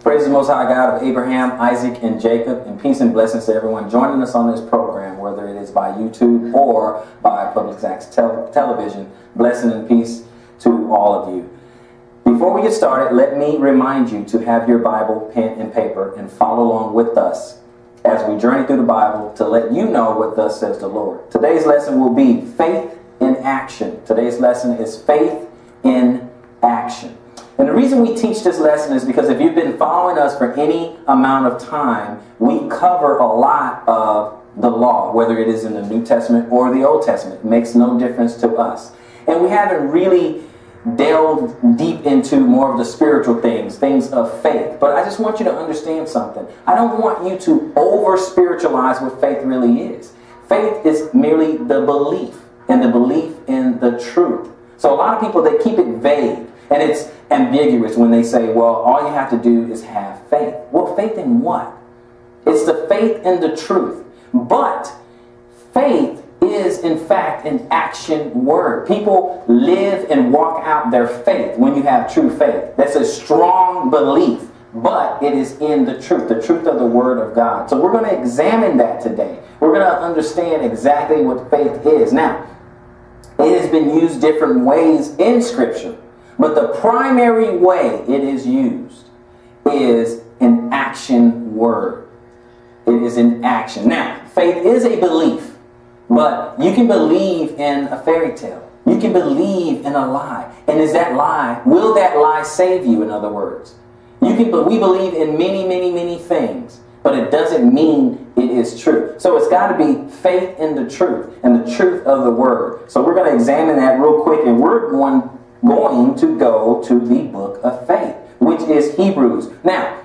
Praise the Most High God of Abraham, Isaac, and Jacob, and peace and blessings to everyone joining us on this program, whether it is by YouTube or by Public Access Television. Blessing and peace to all of you. Before we get started, let me remind you to have your Bible, pen, and paper, and follow along with us as we journey through the Bible to let you know what thus says the Lord. Today's lesson will be faith in action. Today's lesson is faith in action. And the reason we teach this lesson is because if you've been following us for any amount of time, we cover a lot of the law, whether it is in the New Testament or the Old Testament. It makes no difference to us. And we haven't really delved deep into more of the spiritual things of faith. But I just want you to understand something. I don't want you to over-spiritualize what faith really is. Faith is merely the belief, and the belief in the truth. So a lot of people, they keep it vague. And it's ambiguous when they say, well, all you have to do is have faith. Well, faith in what? It's the faith in the truth. But faith is, in fact, an action word. People live and walk out their faith when you have true faith. That's a strong belief, but it is in the truth of the Word of God. So we're going to examine that today. We're going to understand exactly what faith is. Now, it has been used different ways in Scripture. But the primary way it is used is an action word. It is an action. Now, faith is a belief, but you can believe in a fairy tale. You can believe in a lie. And is that lie, will that lie save you, in other words? We believe in many things, but it doesn't mean it is true. So it's got to be faith in the truth and the truth of the word. So we're going to examine that real quick, and we're going to go to the book of faith, which is Hebrews. Now,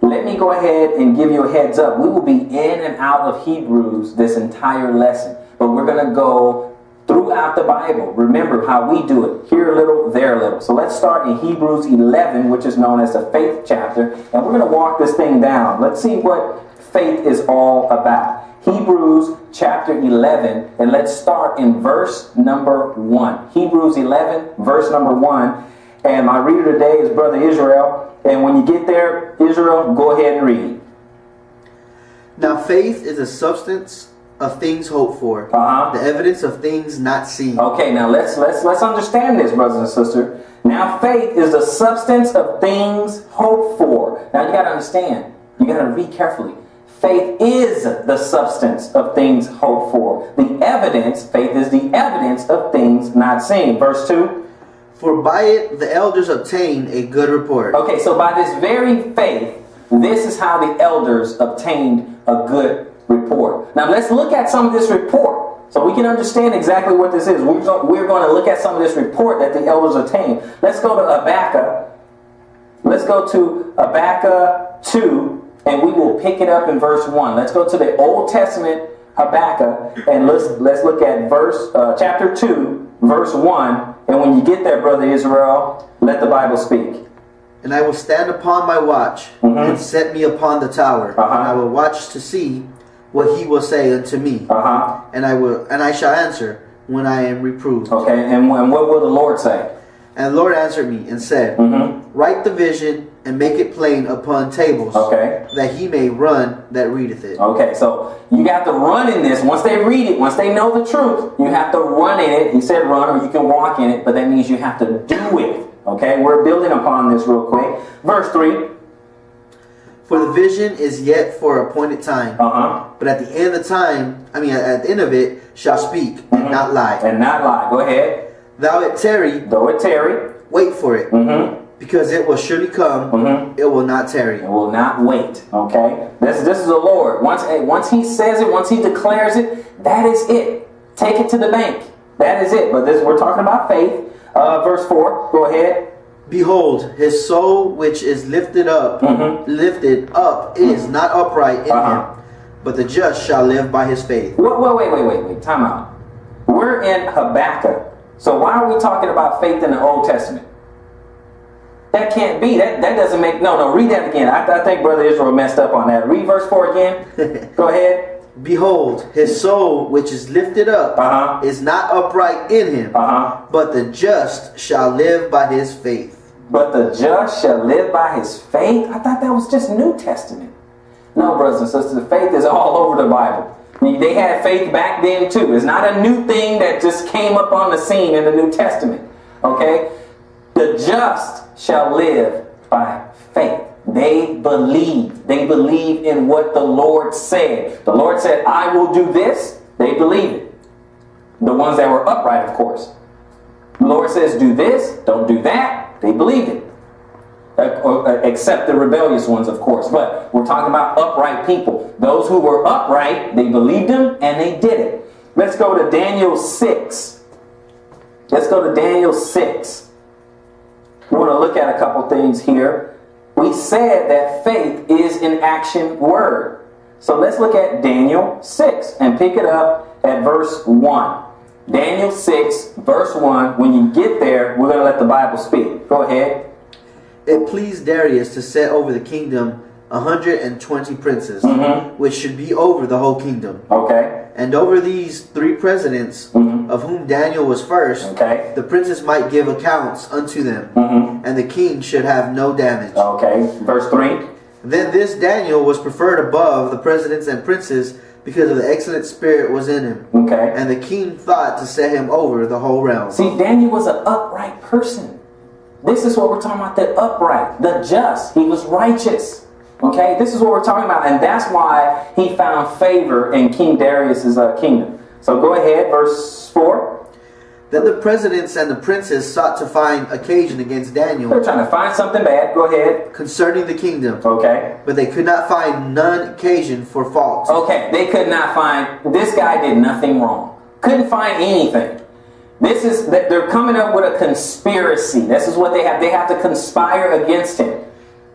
let me go ahead and give you a heads up. We will be in and out of Hebrews this entire lesson, but we're going to go throughout the Bible. Remember how we do it. Here a little, there a little. So let's start in Hebrews 11, which is known as the faith chapter, and we're going to walk this thing down. Let's see what faith is all about. Hebrews chapter 11, and let's start in verse number 1. Hebrews 11, verse number 1. And my reader today is Brother Israel. And when you get there, Israel, go ahead and read. Now faith is the substance of things hoped for, the evidence of things not seen. Okay, now let's understand this, brothers and sisters. Now faith is the substance of things hoped for. Now you got to understand. You got to read carefully. Faith is the substance of things hoped for. The evidence, faith is the evidence of things not seen. Verse 2. For by it the elders obtain a good report. Okay, so by this very faith, this is how the elders obtained a good report. Now let's look at some of this report so we can understand exactly what this is. We're going to look at some of this report that the elders obtained. Let's go to Habakkuk. Let's go to Habakkuk 2. And we will pick it up in verse 1. Let's go to the Old Testament Habakkuk, and let's look at chapter 2, verse 1. And when you get there, Brother Israel, let the Bible speak. And I will stand upon my watch, and set me upon the tower, and I will watch to see what he will say unto me. And I shall answer when I am reproved. Okay, and what will the Lord say? And the Lord answered me and said, Write the vision and make it plain upon tables, that he may run that readeth it. Okay, so you got to run in this. Once they read it, once they know the truth, you have to run in it. He said run, or you can walk in it, but that means you have to do it. Okay, we're building upon this real quick. Verse 3. For the vision is yet for appointed time, but at the end of at the end of it, shall speak and not lie. And not lie. Go ahead. Though it tarry, wait for it. Because it will surely come, it will not tarry. It will not wait. Okay? This is the Lord. Once he says it, once he declares it, that is it. Take it to the bank. That is it. But we're talking about faith. Verse 4. Go ahead. Behold, his soul which is lifted up is not upright in him, but the just shall live by his faith. Wait. Time out. We're in Habakkuk. So why are we talking about faith in the Old Testament? That can't be. That doesn't make... No, read that again. I think Brother Israel messed up on that. Read verse 4 again. Go ahead. Behold, his soul which is lifted up is not upright in him, but the just shall live by his faith. but the just shall live by his faith. I thought that was just New Testament. No, brothers and sisters, faith is all over the Bible. They had faith back then too. It's not a new thing that just came up on the scene in the New Testament. Okay? The just shall live by faith. They believe. They believe in what the Lord said. The Lord said, I will do this. They believe it. The ones that were upright, of course. The Lord says, do this, don't do that. They believed it. Except the rebellious ones, of course. But we're talking about upright people. Those who were upright, they believed him and they did it. Let's go to Daniel 6. Let's go to Daniel 6. We want to look at a couple things here. We said that faith is an action word. So let's look at Daniel 6 and pick it up at verse 1. Daniel 6, verse 1. When you get there, we're going to let the Bible speak. Go ahead. It pleased Darius to set over the kingdom 120 princes, which should be over the whole kingdom. Okay. And over these 3 presidents, of whom Daniel was first, the princes might give accounts unto them, and the king should have no damage. Okay. Verse 3. Then this Daniel was preferred above the presidents and princes because of the excellent spirit was in him. Okay. And the king thought to set him over the whole realm. See, Daniel was an upright person. This is what we're talking about, the upright, the just. He was righteous. Okay, this is what we're talking about. And that's why he found favor in King Darius's kingdom. So go ahead, verse 4. Then the presidents and the princes sought to find occasion against Daniel. They're trying to find something bad. Go ahead. Concerning the kingdom. Okay. But they could not find none occasion for fault. Okay, they could not find, this guy did nothing wrong. Couldn't find anything. This is that they're coming up with a conspiracy. This is what they have. They have to conspire against him.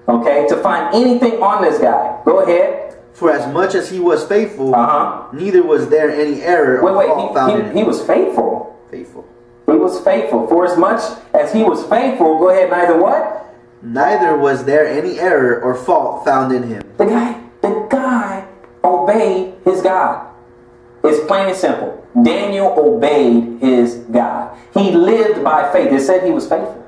Okay, to find anything on this guy. Go ahead. For as much as he was faithful, neither was there any error or fault found in him. He was faithful. Faithful. He was faithful. For as much as he was faithful, go ahead, neither what? Neither was there any error or fault found in him. The guy obeyed his God. It's plain and simple. Daniel obeyed his God. He lived by faith. It said he was faithful.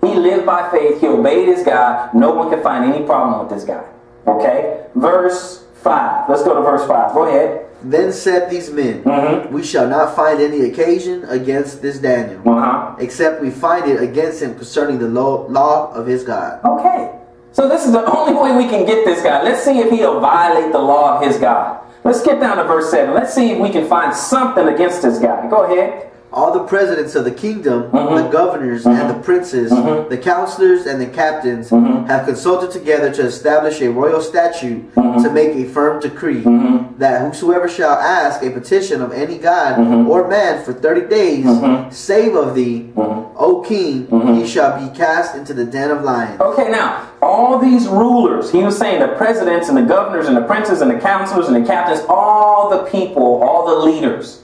He lived by faith. He obeyed his God. No one can find any problem with this guy. Okay? Verse 5. Let's go to verse 5. Go ahead. Then said these men, we shall not find any occasion against this Daniel, except we find it against him concerning the law of his God. Okay. So this is the only way we can get this guy. Let's see if he'll violate the law of his God. Let's skip down to verse 7. Let's see if we can find something against this guy. Go ahead. All the presidents of the kingdom, the governors and the princes, the counselors and the captains have consulted together to establish a royal statute to make a firm decree that whosoever shall ask a petition of any god or man for 30 days, save of thee, O king, he shall be cast into the den of lions. Okay, now, all these rulers, he was saying the presidents and the governors and the princes and the counselors and the captains, all the people, all the leaders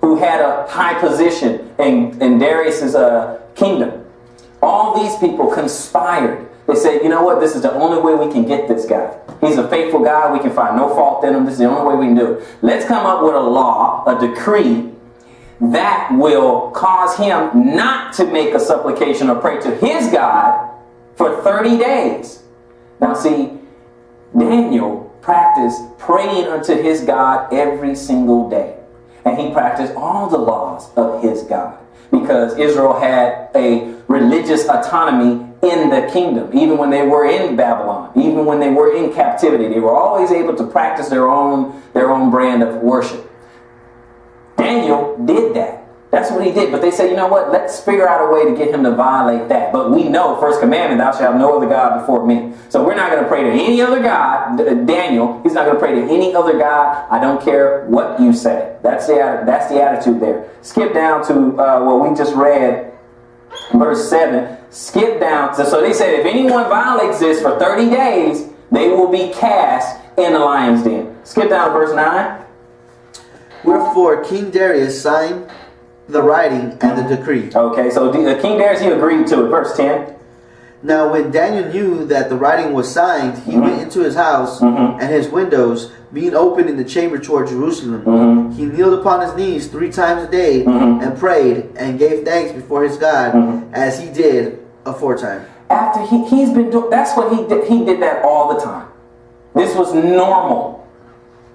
who had a high position in Darius's kingdom. All these people conspired. They said, you know what, this is the only way we can get this guy. He's a faithful guy. We can find no fault in him. This is the only way we can do it. Let's come up with a law, a decree, that will cause him not to make a supplication or pray to his God for 30 days. Now see, Daniel practiced praying unto his God every single day. And he practiced all the laws of his God. Because Israel had a religious autonomy in the kingdom. Even when they were in Babylon. Even when they were in captivity. They were always able to practice their own brand of worship. Daniel did that. That's what he did. But they said, you know what? Let's figure out a way to get him to violate that. But we know, first commandment, thou shalt have no other God before me. So we're not going to pray to any other God. Daniel, he's not going to pray to any other God. I don't care what you say. That's the attitude there. Skip down to what we just read, verse 7. Skip down. So they said if anyone violates this for 30 days, they will be cast in the lion's den. Skip down to verse 9. Wherefore King Darius signed the writing and the decree. Okay, so King Darius, he agreed to it. Verse 10. Now when Daniel knew that the writing was signed, he went into his house, and his windows, being open in the chamber toward Jerusalem, he kneeled upon his knees 3 times a day, and prayed, and gave thanks before his God, as he did aforetime. after he's been doing, that's what he did. He did that all the time. This was normal.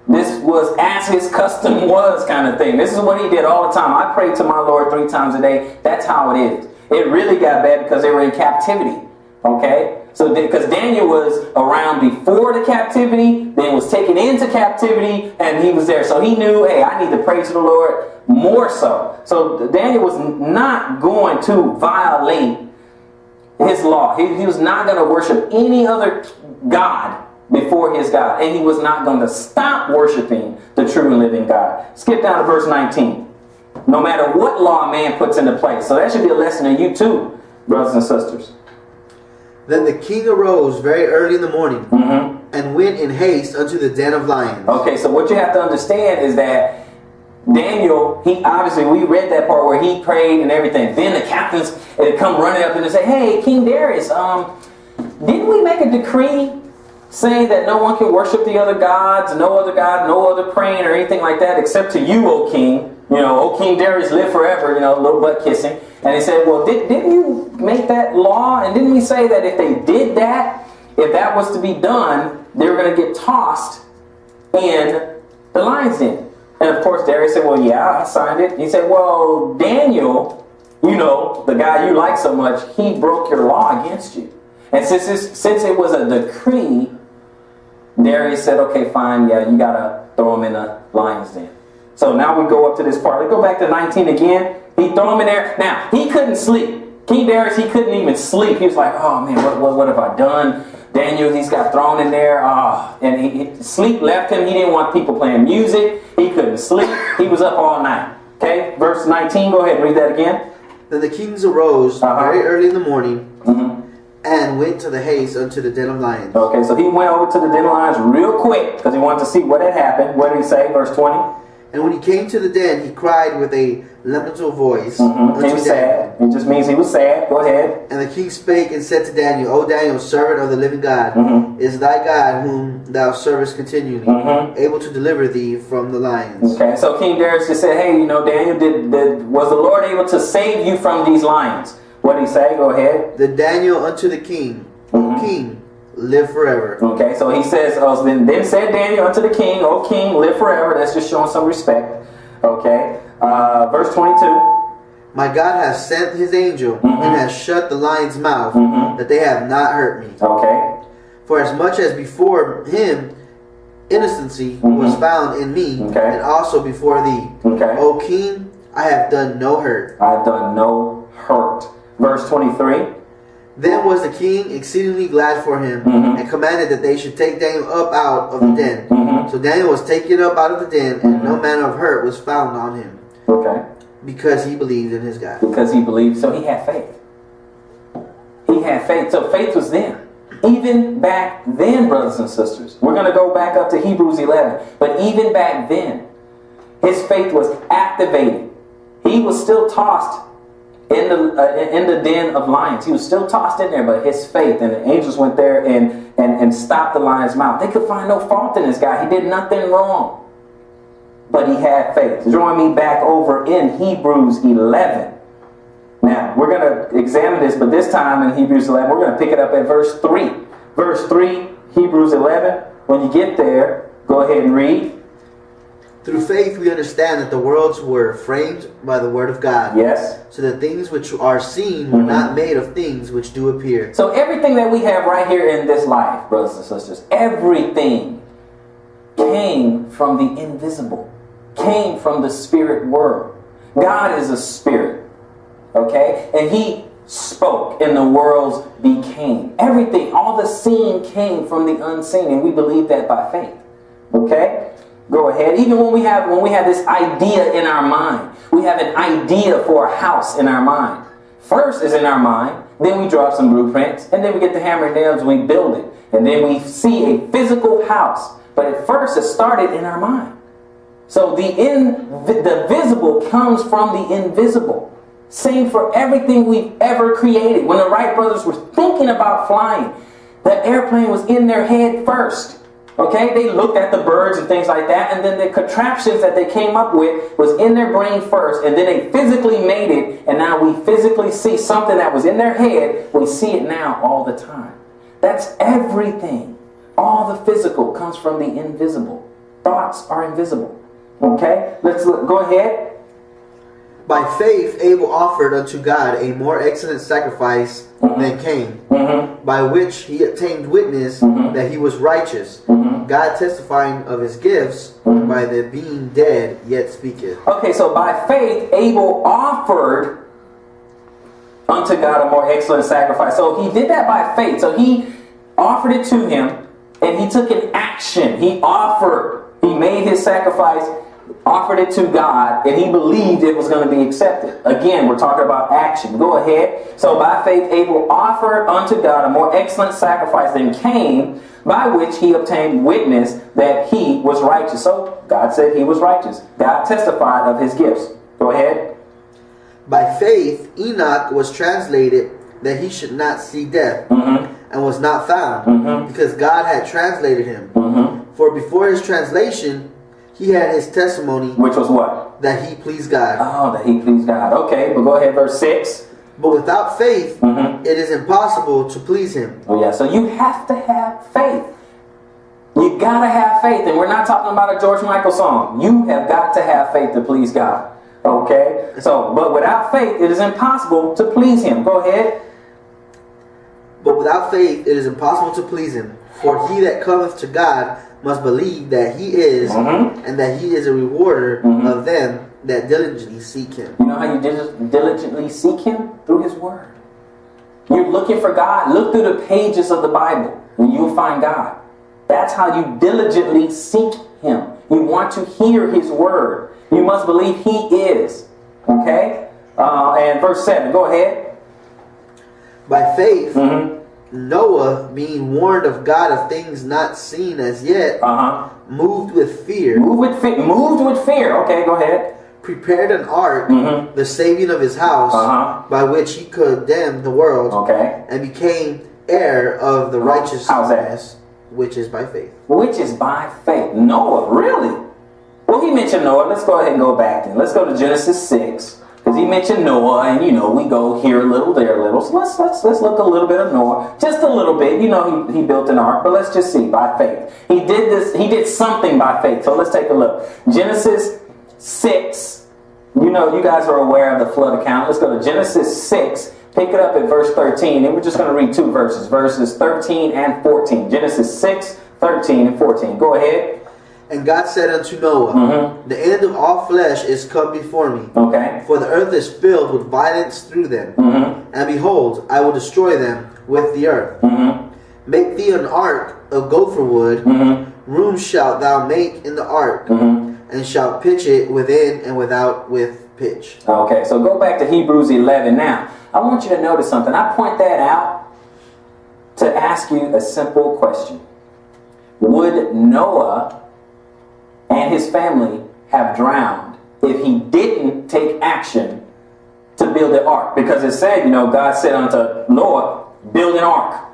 This was as his custom was kind of thing. This is what he did all the time. I prayed to my Lord 3 times a day. That's how it is. It really got bad because they were in captivity. Okay? So because Daniel was around before the captivity, then was taken into captivity, and he was there. So he knew, hey, I need to pray to the Lord more so. So Daniel was not going to violate his law. He was not going to worship any other God before his God. And he was not going to stop worshiping the true and living God. Skip down to verse 19. No matter what law man puts into place. So that should be a lesson to you too, brothers and sisters. Then the king arose very early in the morning and went in haste unto the den of lions. Okay, so what you have to understand is that Daniel, we read that part where he prayed and everything. Then the captains had come running up and they say, hey, King Darius, didn't we make a decree saying that no one can worship the other gods, no other God, no other praying or anything like that except to you, O king? You know, O King Darius, live forever, a little butt kissing. And he said, well, didn't you make that law? And didn't we say that if they did that, if that was to be done, they were going to get tossed in the lion's den? And of course, Darius said, well, yeah, I signed it. He said, well, Daniel, the guy you like so much, he broke your law against you. And since it was a decree, Darius said, okay, fine, yeah, you got to throw him in a lion's den. So now we go up to this part. Let's go back to 19 again. He threw him in there. Now, he couldn't sleep. King Darius, he couldn't even sleep. He was like, oh, man, what have I done? Daniel, he's got thrown in there. And sleep left him. He didn't want people playing music. He couldn't sleep. He was up all night. Okay, verse 19. Go ahead and read that again. Then the kings arose very early in the morning and went to the haste unto the den of lions. Okay, so he went over to the den of lions real quick because he wanted to see what had happened. What did he say? Verse 20. And when he came to the den, he cried with a lamentable voice. He was sad. It just means he was sad. Go ahead. And the king spake and said to Daniel, O Daniel, servant of the living God, is thy God whom thou servest continually, able to deliver thee from the lions? Okay, so King Darius just said, hey, Daniel, was the Lord able to save you from these lions? What did he say? Go ahead. The Daniel unto the king, O king, live forever. Okay, so he says, then said Daniel unto the king, O king, live forever. That's just showing some respect. Okay, verse 22. My God hath sent his angel and has shut the lion's mouth, that they have not hurt me. Okay. For as much as before him innocency was found in me, and also before thee. Okay. O king, I have done no hurt. I have done no hurt. Verse 23. Then was the king exceedingly glad for him, and commanded that they should take Daniel up out of the den. So Daniel was taken up out of the den, and no manner of hurt was found on him. Okay. Because he believed in his God. Because he believed, so he had faith. He had faith. So faith was there. Even back then, brothers and sisters, we're going to go back up to Hebrews 11. But even back then, his faith was activated. He was still tossed in the den of lions. He was still tossed in there, but his faith, and the angels went there and stopped the lion's mouth. They could find no fault in this guy. He did nothing wrong. But he had faith. Join me back over in Hebrews 11. Now, we're going to examine this, but this time in Hebrews 11, we're going to pick it up at verse 3. Verse 3, Hebrews 11. When you get there, go ahead and read. Through faith we understand that the worlds were framed by the word of God. Yes. So that things which are seen were not made of things which do appear. So everything that we have right here in this life, brothers and sisters, everything came from the invisible, came from the spirit world. God is a spirit, okay? And he spoke and the worlds became. Everything, all the seen came from the unseen, and we believe that by faith, okay? Go ahead. Even when we have this idea in our mind, we have an idea for a house in our mind. First is in our mind, then we draw up some blueprints, and then we get the hammer and nails and we build it. And then we see a physical house. But at first it started in our mind. So the visible comes from the invisible. Same for everything we've ever created. When the Wright brothers were thinking about flying, the airplane was in their head first. Okay, they looked at the birds and things like that, and then the contraptions that they came up with was in their brain first, and then they physically made it, and now we physically see something that was in their head. We see it now all the time. That's everything. All the physical comes from the invisible. Thoughts are invisible. Okay, let's go ahead. By faith, Abel offered unto God a more excellent sacrifice than Cain, by which he obtained witness that he was righteous, God testifying of his gifts, by the being dead yet speaketh. Okay, so by faith, Abel offered unto God a more excellent sacrifice. So he did that by faith. So he offered it to him, and he took an action. He offered. He made his sacrifice, offered it to God, and he believed it was going to be accepted. Again, we're talking about action. Go ahead. So by faith, Abel offered unto God a more excellent sacrifice than Cain, by which he obtained witness that he was righteous. So God said he was righteous. God testified of his gifts. Go ahead. By faith, Enoch was translated that he should not see death, and was not found, because God had translated him. For before his translation, he had his testimony. Which was what? That he pleased God. Oh, that he pleased God. Okay, but go ahead, verse 6. But without faith, it is impossible to please him. Oh, yeah, so you have to have faith. You gotta have faith, and we're not talking about a George Michael song. You have got to have faith to please God. Okay? So, but without faith, it is impossible to please him. Go ahead. But without faith, it is impossible to please him. For he that cometh to God must believe that he is, and that he is a rewarder of them that diligently seek him. You know how you diligently seek him? Through his word. You're looking for God. Look through the pages of the Bible, and you'll find God. That's how you diligently seek him. You want to hear his word. You must believe he is. Okay? And verse 7, go ahead. By faith, Noah, being warned of God of things not seen as yet, moved with fear. Moved with fear. Okay, go ahead. Prepared an ark, the saving of his house, by which he condemned the world, and became heir of the righteousness, which is by faith. Which is by faith. Noah, really? Well, he mentioned Noah. Let's go ahead and go back then. Let's go to Genesis 6. Because he mentioned Noah, and we go here a little, there a little. So let's look a little bit of Noah, just a little bit. He built an ark, but let's just see by faith. He did this. He did something by faith. So let's take a look. Genesis 6. You guys are aware of the flood account. Let's go to Genesis 6. Pick it up at verse 13, and we're just going to read two verses, verses 13 and 14. Genesis 6, 13 and 14. Go ahead. And God said unto Noah, the end of all flesh is come before me. Okay. For the earth is filled with violence through them. And behold, I will destroy them with the earth. Make thee an ark of gopher wood. Room shalt thou make in the ark, and shalt pitch it within and without with pitch. Okay, so go back to Hebrews 11 now. I want you to notice something. I point that out to ask you a simple question. Would Noah and his family have drowned if he didn't take action to build the ark? Because it said, God said unto Noah, build an ark.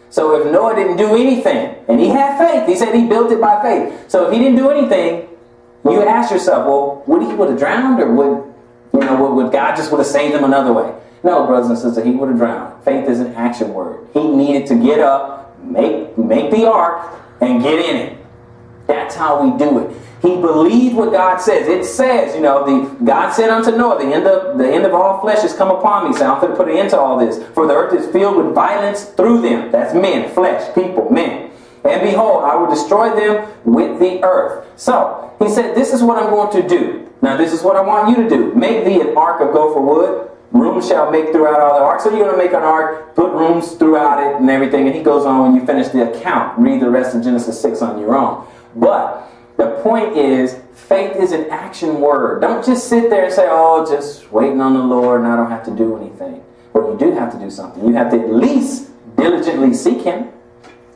So if Noah didn't do anything, and he had faith, he said he built it by faith. So if he didn't do anything, you ask yourself, well, would he have drowned, or would God just would have saved him another way? No, brothers and sisters, he would have drowned. Faith is an action word. He needed to get up, make the ark, and get in it. That's how we do it. He believed what God says. It says, God said unto Noah, the end of all flesh has come upon me. So I'm going to put an end to all this. For the earth is filled with violence through them. That's men, flesh, people, men. And behold, I will destroy them with the earth. So he said, this is what I'm going to do. Now this is what I want you to do. Make thee an ark of gopher wood. Rooms shall make throughout all the ark. So you're going to make an ark, put rooms throughout it and everything. And he goes on when you finish the account. Read the rest of Genesis 6 on your own. But the point is, faith is an action word. Don't just sit there and say, oh, just waiting on the Lord and I don't have to do anything. Well, you do have to do something. You have to at least diligently seek him.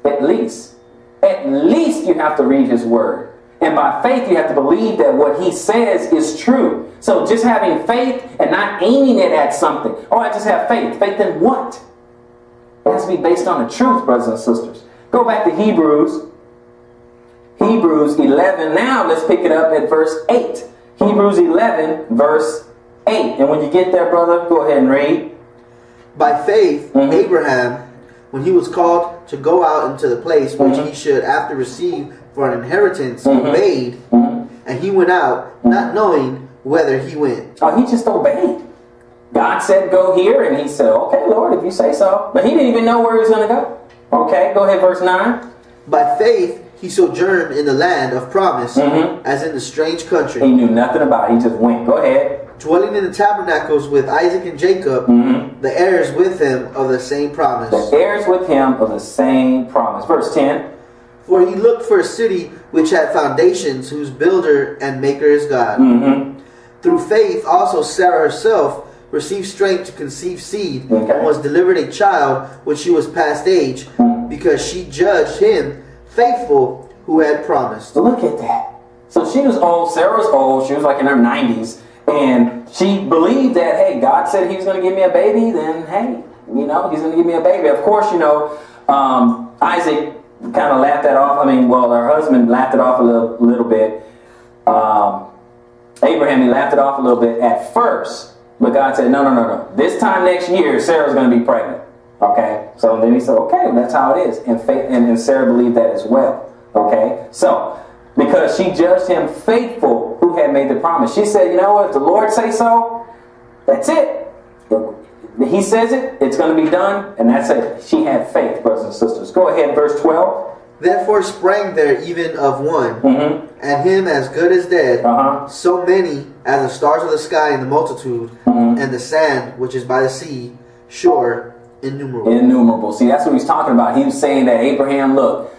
At least. At least you have to read his word. And by faith, you have to believe that what he says is true. So just having faith and not aiming it at something. Oh, I just have faith. Faith in what? It has to be based on the truth, brothers and sisters. Go back to Hebrews Hebrews 11. Now let's pick it up at verse 8. Hebrews 11, verse 8. And when you get there, brother, go ahead and read. By faith, Abraham, when he was called to go out into the place which he should after receive for an inheritance, obeyed, and he went out, not knowing whither he went. Oh, he just obeyed. God said, go here, and he said, okay, Lord, if you say so. But he didn't even know where he was going to go. Okay, go ahead, verse 9. By faith, he sojourned in the land of promise, as in a strange country. He knew nothing about it. He just went. Go ahead. Dwelling in the tabernacles with Isaac and Jacob, the heirs with him of the same promise. The heirs with him of the same promise. Verse 10. For he looked for a city which had foundations, whose builder and maker is God. Through faith also Sarah herself received strength to conceive seed, and was delivered a child when she was past age, because she judged him faithful who had promised. Look at that. So she was old. Sarah was old. She was like in her 90s. And she believed that, hey, God said he was going to give me a baby. Then, hey, you know, he's going to give me a baby. Of course, you know, Isaac kind of laughed that off. I mean, well, her husband laughed it off a little bit. Abraham, he laughed it off a little bit at first. But God said, no. This time next year, Sarah's going to be pregnant. Okay? So then he said, okay, that's how it is. And Sarah believed that as well. Okay? So, because she judged him faithful who had made the promise. She said, you know what? If the Lord say so, that's it. If he says it, it's going to be done. And that's it. She had faith, brothers and sisters. Go ahead, verse 12. Therefore sprang there even of one, and him as good as dead, so many as the stars of the sky in the multitude, and the sand which is by the sea shore, innumerable. Innumerable. See, that's what he's talking about. He was saying that, Abraham, look,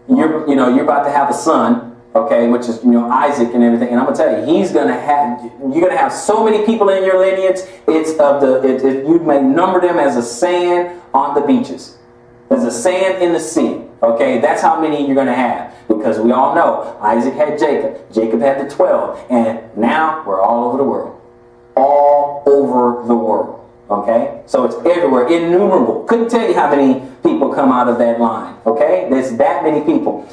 you're about to have a son, okay, which is, Isaac and everything. And I'm gonna tell you, you're gonna have so many people in your lineage. You may number them as a sand on the beaches, as a sand in the sea. Okay, that's how many you're going to have. Because we all know Isaac had Jacob. Jacob had the 12. And now we're all over the world. All over the world. Okay? So it's everywhere. Innumerable. Couldn't tell you how many people come out of that line. Okay? There's that many people.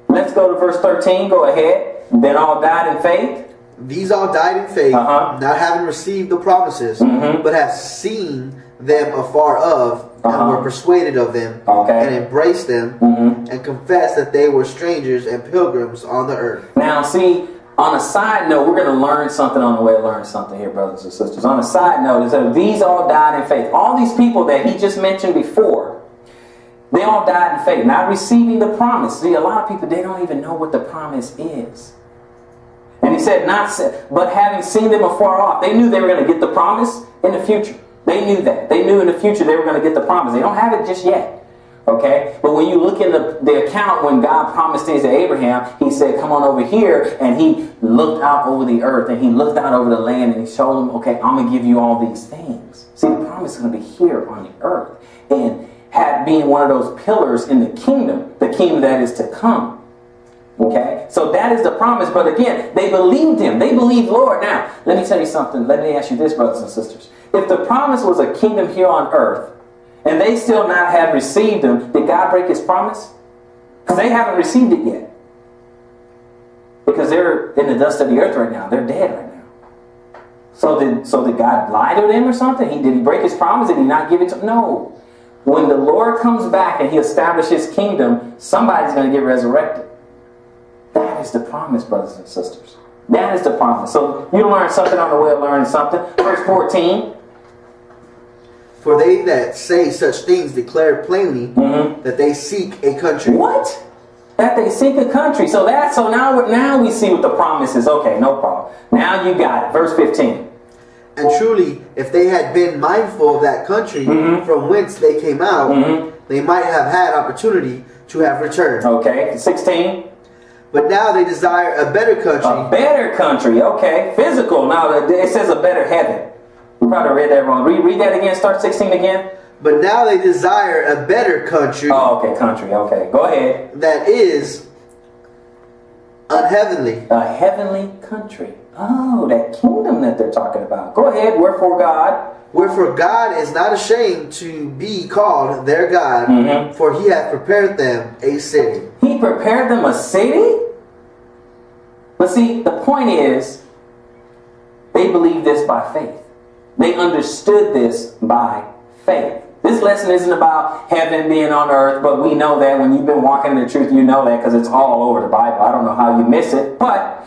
Let's go to verse 13. Go ahead. Then all died in faith. These all died in faith, not having received the promises, but have seen them afar off, and were persuaded of them, and embraced them, and confessed that they were strangers and pilgrims on the earth. Now, see, on a side note, we're going to learn something on the way to learn something here, brothers and sisters. On a side note, is that these all died in faith. All these people that he just mentioned before, they all died in faith, not receiving the promise. See, a lot of people, they don't even know what the promise is. And he said, but having seen them afar off, they knew they were going to get the promise in the future. They knew that. They knew in the future they were going to get the promise. They don't have it just yet. Okay? But when you look in the account when God promised things to Abraham, he said, come on over here. And he looked out over the earth and he looked out over the land and he showed them, okay, I'm going to give you all these things. See, the promise is going to be here on the earth. And being one of those pillars in the kingdom that is to come. Okay? So that is the promise. But again, they believed him. They believed Lord. Now, let me tell you something. Let me ask you this, brothers and sisters. If the promise was a kingdom here on earth, and they still not have received him, did God break his promise? Because they haven't received it yet. Because they're in the dust of the earth right now. They're dead right now. So did God lie to them or something? Did he break his promise? Did he not give it to them? No. When the Lord comes back and he establishes his kingdom, somebody's going to get resurrected. That is the promise, brothers and sisters. That is the promise. So you learn something on the way of learning something. Verse 14. For they that say such things declare plainly that they seek a country. What? That they seek a country. So now we see what the promise is. Okay, no problem. Now you got it. Verse 15. And truly, if they had been mindful of that country from whence they came out, they might have had opportunity to have returned. Okay, 16. But now they desire a better country. A better country, okay. Physical. Now it says a better heaven. We probably read that wrong. Read that again. Start 16 again. But now they desire a better country. Oh, okay. Country. Okay. Go ahead. That is unheavenly. A heavenly country. Oh, that kingdom that they're talking about. Go ahead. Wherefore God is not ashamed to be called their God, for he hath prepared them a city. He prepared them a city? But see, the point is, they believed this by faith. They understood this by faith. This lesson isn't about heaven being on earth, but we know that when you've been walking in the truth, you know that because it's all over the Bible. I don't know how you miss it. But,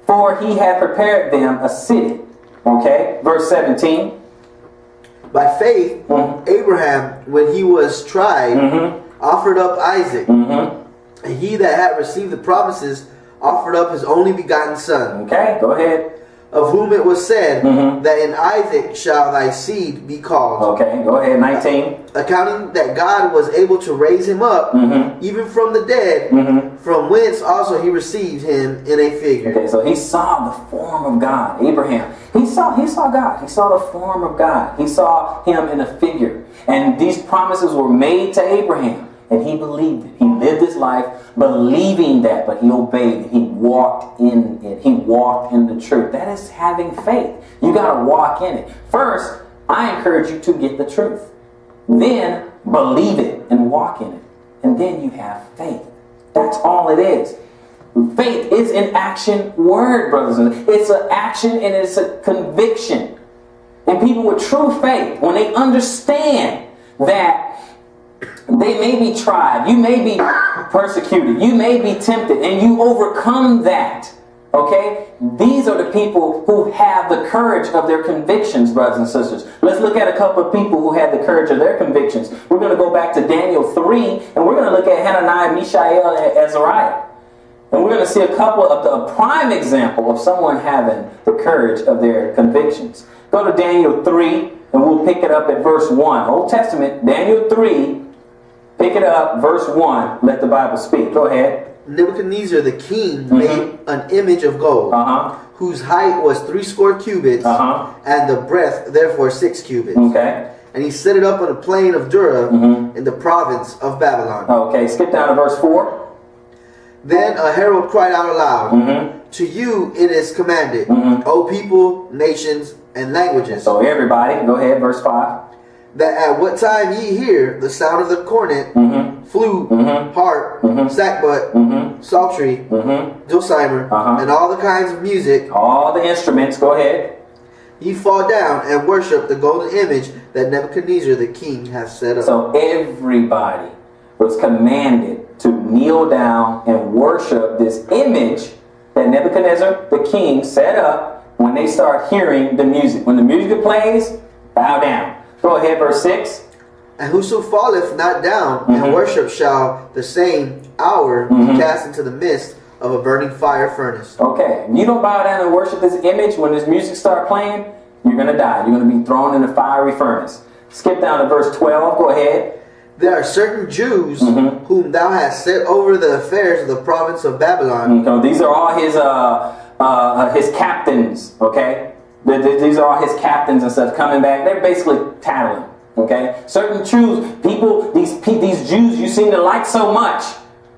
for he had prepared them a city. Okay, verse 17. By faith, Abraham, when he was tried, offered up Isaac. And he that had received the promises offered up his only begotten son. Okay, go ahead. Of whom it was said, that in Isaac shall thy seed be called. Okay, go ahead, 19. Accounting that God was able to raise him up, even from the dead, from whence also he received him in a figure. Okay, so he saw the form of God. Abraham, he saw God. He saw the form of God. He saw him in a figure. And these promises were made to Abraham. And he believed it. He lived his life believing that, but he obeyed it. He walked in it. He walked in the truth. That is having faith. You got to walk in it. First, I encourage you to get the truth. Then, believe it and walk in it. And then you have faith. That's all it is. Faith is an action word, brothers and sisters. It's an action and it's a conviction. And people with true faith, when they understand that they may be tried, you may be persecuted, you may be tempted, and you overcome that. Okay? These are the people who have the courage of their convictions, brothers and sisters. Let's look at a couple of people who had the courage of their convictions. We're going to go back to Daniel 3, and we're going to look at Hananiah, Mishael, and Azariah. And we're going to see a couple of a prime example of someone having the courage of their convictions. Go to Daniel 3, and we'll pick it up at verse 1. Old Testament, Daniel 3, pick it up, verse 1. Let the Bible speak. Go ahead. Nebuchadnezzar the king made an image of gold, whose height was 70 cubits, and the breadth therefore 6 cubits. Okay. And he set it up on the plain of Dura in the province of Babylon. Okay, skip down to verse 4. Then a herald cried out aloud, to you it is commanded, O people, nations, and languages. So everybody, go ahead, verse 5. That at what time ye hear the sound of the cornet, flute, harp, sackbut, psaltery, dulcimer, and all the kinds of music, all the instruments, go ahead, ye fall down and worship the golden image that Nebuchadnezzar the king hath set up. So everybody was commanded to kneel down and worship this image that Nebuchadnezzar the king set up when they start hearing the music. When the music plays, bow down. Go ahead, verse 6. And whoso falleth not down and worship shall the same hour be cast into the midst of a burning fire furnace. Okay, if you don't bow down and worship this image when this music start playing, you're going to die. You're going to be thrown in a fiery furnace. Skip down to verse 12. Go ahead. There are certain Jews whom thou hast set over the affairs of the province of Babylon. Okay, these are all his captains, okay? These are all his captains and stuff coming back. They're basically tattling, okay? Certain Jews, people, these Jews you seem to like so much,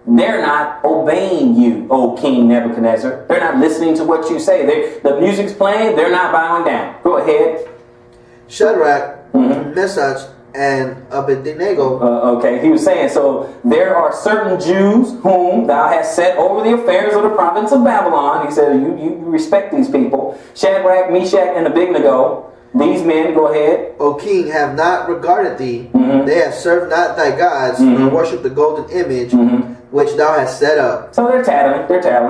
they're not obeying you, O King Nebuchadnezzar. They're not listening to what you say. The music's playing, they're not bowing down. Go ahead. Shadrach, Meshach, and Abednego. Okay, he was saying, so there are certain Jews whom thou hast set over the affairs of the province of Babylon. He said, you respect these people. Shadrach, Meshach, and Abednego. These men, go ahead. O king, have not regarded thee. They have served not thy gods, nor worshipped the golden image which thou hast set up. So they're tattling.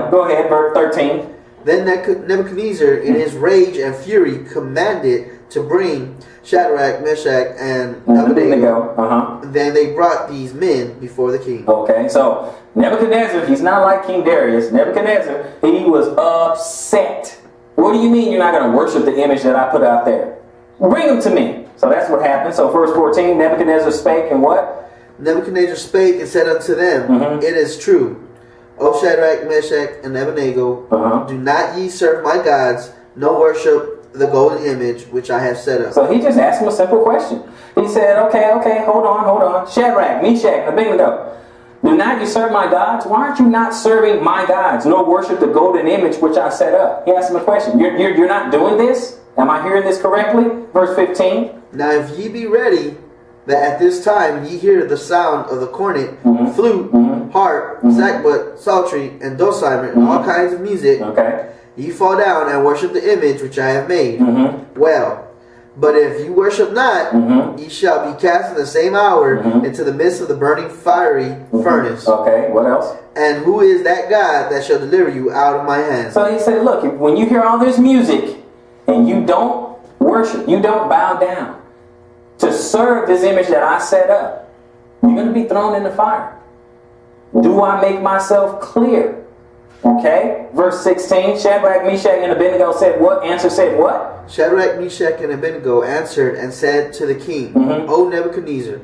Go ahead, verse 13. Then Nebuchadnezzar, in his rage and fury, commanded to bring Shadrach, Meshach, and Abednego. Then they brought these men before the king. Okay, so Nebuchadnezzar, he's not like King Darius. Nebuchadnezzar, he was upset. What do you mean you're not going to worship the image that I put out there? Bring them to me. So that's what happened. So verse 14, Nebuchadnezzar spake and what? Nebuchadnezzar spake and said unto them, It is true, O Shadrach, Meshach, and Abednego, do not ye serve my gods, nor worship the golden image which I have set up. So he just asked him a simple question. He said, okay, hold on. Shadrach, Meshach, Abednego, do not you serve my gods? Why aren't you not serving my gods, nor worship the golden image which I set up? He asked him a question. You're not doing this? Am I hearing this correctly? Verse 15. Now if ye be ready, that at this time ye hear the sound of the cornet, flute, harp, sackbut, psaltery, and dulcimer, and all kinds of music, Okay. ye fall down and worship the image which I have made. Well, but if you worship not, ye shall be cast in the same hour into the midst of the burning fiery furnace. Okay, what else? And who is that God that shall deliver you out of my hand? So he said, look, when you hear all this music and you don't worship, you don't bow down to serve this image that I set up, you're going to be thrown in the fire. Do I make myself clear? Okay, verse 16, Shadrach, Meshach, and Abednego said what? Answer said what? Shadrach, Meshach, and Abednego answered and said to the king, O Nebuchadnezzar,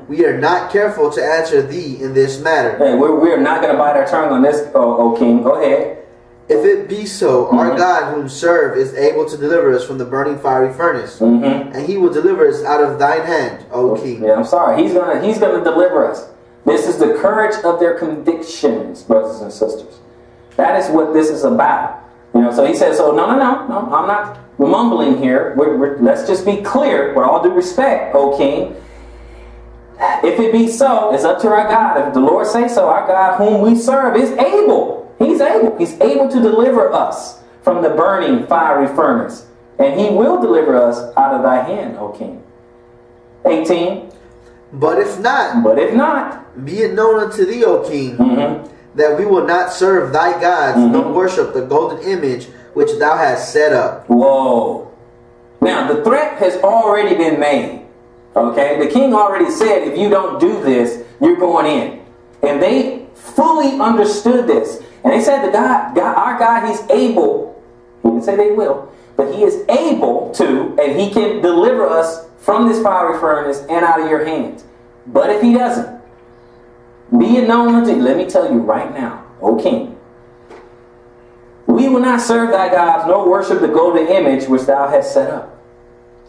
we are not careful to answer thee in this matter. Hey, we're not going to bite our tongue on this, O king. Go ahead. If it be so, our God whom serve is able to deliver us from the burning fiery furnace, and he will deliver us out of thine hand, O king. Yeah, I'm sorry. He's gonna deliver us. This is the courage of their convictions, brothers and sisters. That is what this is about. So he says, so no, I'm not mumbling here. Let's just be clear, with all due respect, O king. If it be so, it's up to our God. If the Lord say so, our God whom we serve is able. He's able. He's able to deliver us from the burning fiery furnace. And he will deliver us out of thy hand, O king. 18. But if not, be it known unto thee, O king, that we will not serve thy gods, nor worship the golden image which thou hast set up. Whoa. Now, the threat has already been made. Okay? The king already said, if you don't do this, you're going in. And they fully understood this. And they said, our God, he's able. He didn't say they will. But he is able to, and he can deliver us from this fiery furnace and out of your hands. But if he doesn't, be it known unto you, let me tell you right now, O king, we will not serve thy gods, nor worship the golden image which thou hast set up.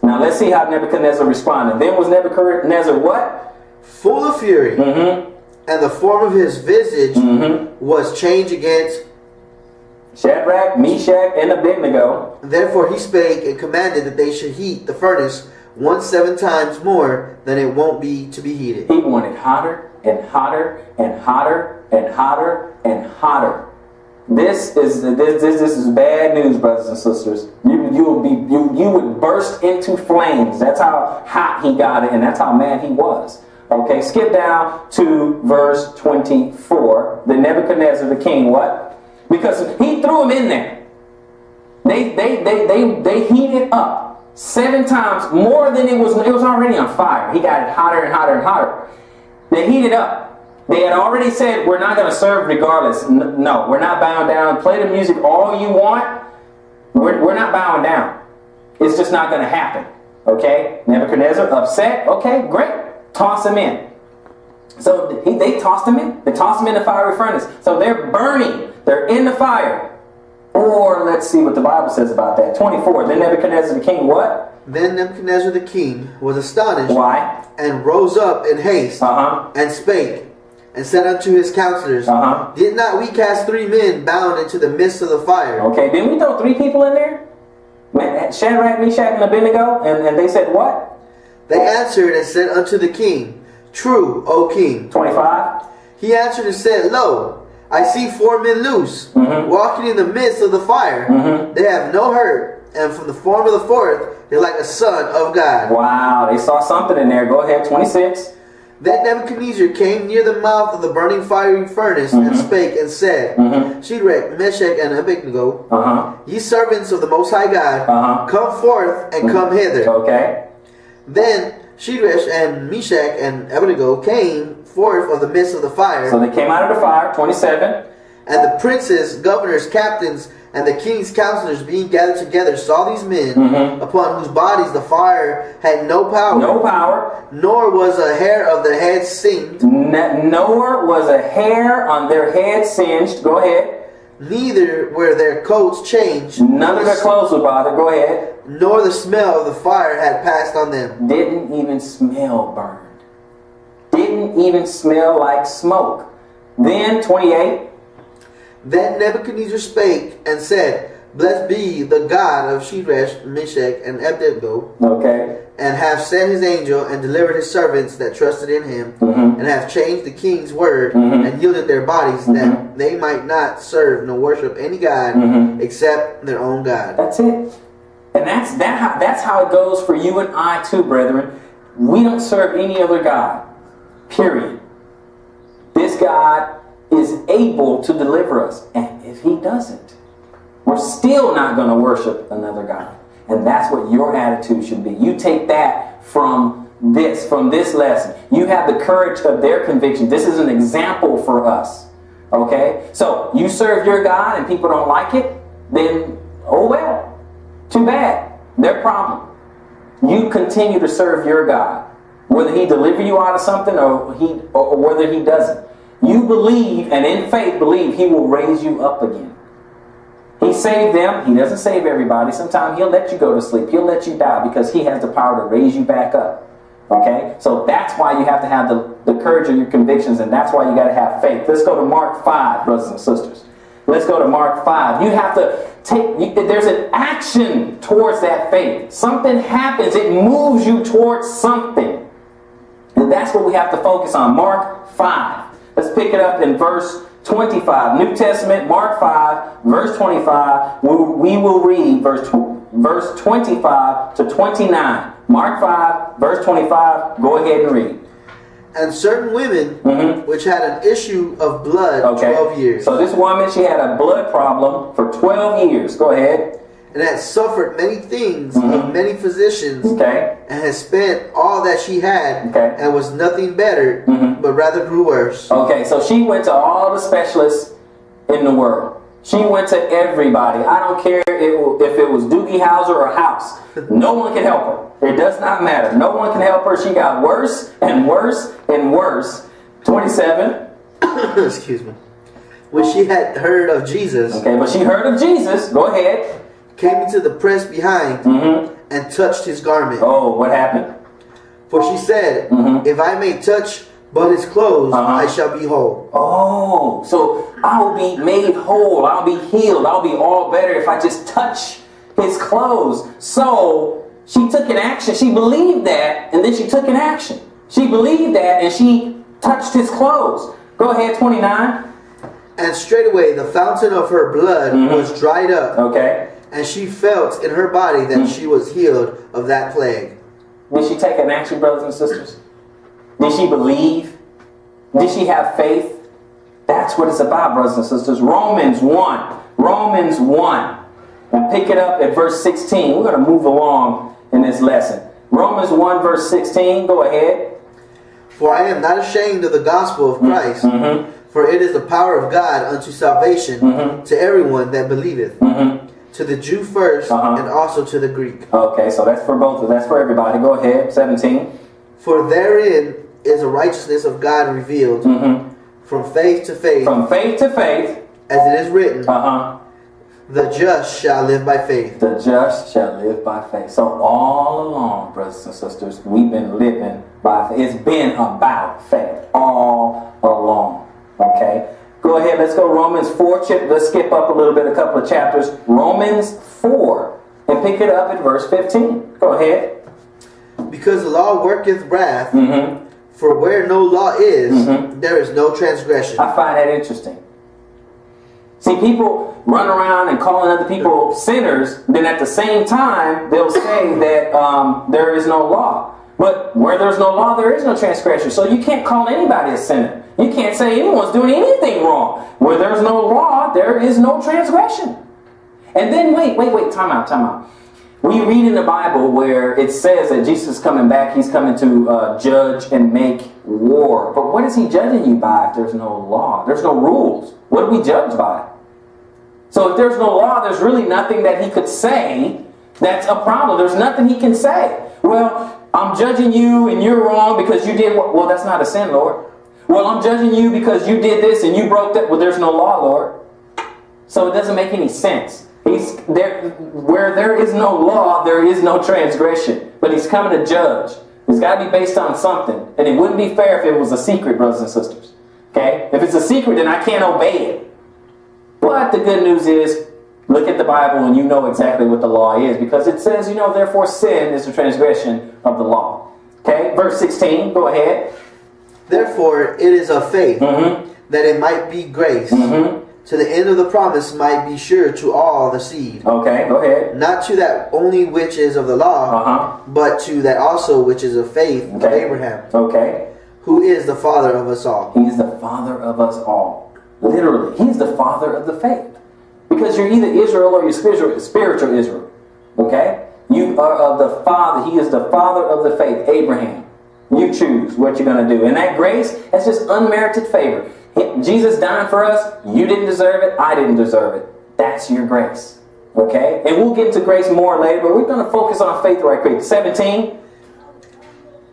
Now let's see how Nebuchadnezzar responded. Then was Nebuchadnezzar what? Full of fury. And the form of his visage was changed against Shadrach, Meshach, and Abednego. Therefore he spake and commanded that they should heat the furnace 7 times more than it won't be to be heated. He wanted hotter and hotter and hotter and hotter and hotter. This is bad news, brothers and sisters. You would burst into flames. That's how hot he got it, and that's how mad he was. Okay, skip down to verse 24. The Nebuchadnezzar, the king, what? Because he threw him in there. They heated up 7 times more than it was already on fire. He got it hotter and hotter and hotter. They heated up. They had already said, we're not going to serve regardless. No, we're not bowing down. Play the music all you want. We're not bowing down. It's just not going to happen. Okay? Nebuchadnezzar upset. Okay, great. Toss him in. So they tossed him in. They tossed him in the fiery furnace. So they're burning. They're in the fire. Or let's see what the Bible says about that. 24. Then Nebuchadnezzar the king what? Then Nebuchadnezzar the king was astonished. Why? And rose up in haste. And spake. And said unto his counselors, Did not we cast 3 men bound into the midst of the fire? Okay, didn't we throw 3 people in there? Shadrach, Meshach, and Abednego? And they said what? They answered and said unto the king, True, O king. 25. He answered and said, Lo, I see 4 men loose, walking in the midst of the fire. They have no hurt, and from the form of the 4th, they're like a son of God. Wow, they saw something in there. Go ahead, 26. Then Nebuchadnezzar came near the mouth of the burning fiery furnace and spake and said, Shadrach, Meshach, and Abednego, ye servants of the Most High God, come forth and come hither. Okay. Then Shadrach and Meshach and Abednego came forth of the midst of the fire. So they came out of the fire, 27. And the princes, governors, captains, and the king's counselors being gathered together saw these men, upon whose bodies the fire had no power. No power. Nor was a hair of their heads singed. Nor was a hair on their head singed. Go ahead. Neither were their coats changed. None of their clothes were bothered. Go ahead. Nor the smell of the fire had passed on them. Didn't even smell burned. Didn't even smell like smoke. Then, 28. Then Nebuchadnezzar spake and said, Blessed be the God of Shadrach, Meshach, and Abednego, Okay. and have sent his angel and delivered his servants that trusted in him, Mm-hmm. and have changed the king's word Mhm. and yielded their bodies Mm-hmm. that they might not serve nor worship any God Mhm. except their own God. That's it. And that's how it goes for you and I too, brethren. We don't serve any other God. Period. This God is able to deliver us. And if he doesn't, we're still not going to worship another God. And that's what your attitude should be. You take that from this lesson. You have the courage of their conviction. This is an example for us. Okay? So you serve your God and people don't like it, then oh well. Too bad. Their problem. You continue to serve your God. Whether he deliver you out of something or whether he doesn't. You believe and in faith believe he will raise you up again. He saved them. He doesn't save everybody. Sometimes he'll let you go to sleep. He'll let you die because he has the power to raise you back up. Okay? So that's why you have to have the courage of your convictions, and that's why you got to have faith. Let's go to Mark 5, brothers and sisters. Let's go to Mark 5. You have to there's an action towards that faith. Something happens. It moves you towards something. And that's what we have to focus on. Mark 5. Let's pick it up in verse 25. New Testament, Mark 5, verse 25. We will read verse 25 to 29. Mark 5, verse 25. Go ahead and read. And certain women, Mm-hmm. which had an issue of blood 12 years, So this woman, she had a blood problem for 12 years. Go ahead. and had suffered many things Mhm. of many physicians, Okay. and had spent all that she had, Okay. and was nothing better, Mhm. but rather grew worse. Okay, so she went to all the specialists in the world. She went to everybody. I don't care if it was Doogie Howser or House. No one can help her. It does not matter. No one can help her. She got worse and worse and worse. 27. Excuse me. When she had heard of Jesus, Okay, but she heard of Jesus. Go ahead. came into the press behind, Mm-hmm. and touched his garment. Oh, what happened? For she said, Mhm. If I may touch but his clothes, Uh-huh. I shall be whole. Oh, so I'll be made whole. I'll be healed. I'll be all better if I just touch his clothes. So she took an action. She believed that, and then she took an action. She believed that, and she touched his clothes. Go ahead, 29. And straightway the fountain of her blood Mhm. was dried up, Okay. and she felt in her body that she was healed of that plague. Did she take an action, brothers and sisters? Did she believe? Did she have faith? That's what it's about, brothers and sisters. Romans 1. Romans 1. And pick it up at verse 16. We're going to move along in this lesson. Romans 1 verse 16. Go ahead. For I am not ashamed of the gospel of Christ, Mm-hmm. for it is the power of God unto salvation Mhm. to everyone that believeth, Mm-hmm. to the Jew first, Uh-huh. and also to the Greek. Okay, so that's for both. That's for everybody. Go ahead. 17. For therein is the righteousness of God revealed Mm-hmm. from faith to faith, From faith to faith. as it is written, Uh-huh. the just shall live by faith. The just shall live by faith. So all along, brothers and sisters, we've been living by faith. It's been about faith all along. Okay? Go ahead. Let's go Romans 4. Let's skip up a little bit, a couple of chapters. Romans 4. And pick it up at verse 15. Go ahead. Because the law worketh wrath, Mm-hmm. for where no law is, Mhm. there is no transgression. I find that interesting. See, people run around and calling other people sinners, then at the same time, they'll say that there is no law. But where there's no law, there is no transgression. So you can't call anybody a sinner. You can't say anyone's doing anything wrong. Where there's no law, there is no transgression. And then, wait, time out. We read in the Bible where it says that Jesus is coming back. He's coming to judge and make war. But what is he judging you by if there's no law? There's no rules. What do we judge by? So if there's no law, there's really nothing that he could say that's a problem. There's nothing he can say. Well, I'm judging you and you're wrong because you did what? Well, that's not a sin, Lord. Well, I'm judging you because you did this and you broke that. Well, there's no law, Lord. So it doesn't make any sense. He's there where there is no law, there is no transgression. But he's coming to judge. It's got to be based on something. And it wouldn't be fair if it was a secret, brothers and sisters. Okay? If it's a secret, then I can't obey it. But the good news is Look at the Bible and you know exactly what the law is, because it says, therefore sin is the transgression of the law. Okay, verse 16, go ahead. Therefore it is of faith, that it might be grace, to the end of the promise might be sure to all the seed. Okay, go ahead. Not to that only which is of the law, but to that also which is of faith of Abraham. Okay. Who is the father of us all. He's the father of us all. Literally, he's the father of the faith. Because you're either Israel or you're spiritual Israel. Okay? You are of the father. He is the father of the faith, Abraham. You choose what you're going to do. And that grace, that's just unmerited favor. Jesus dying for us, you didn't deserve it, I didn't deserve it. That's your grace. Okay? And we'll get into grace more later, but we're going to focus on faith right quick. 17.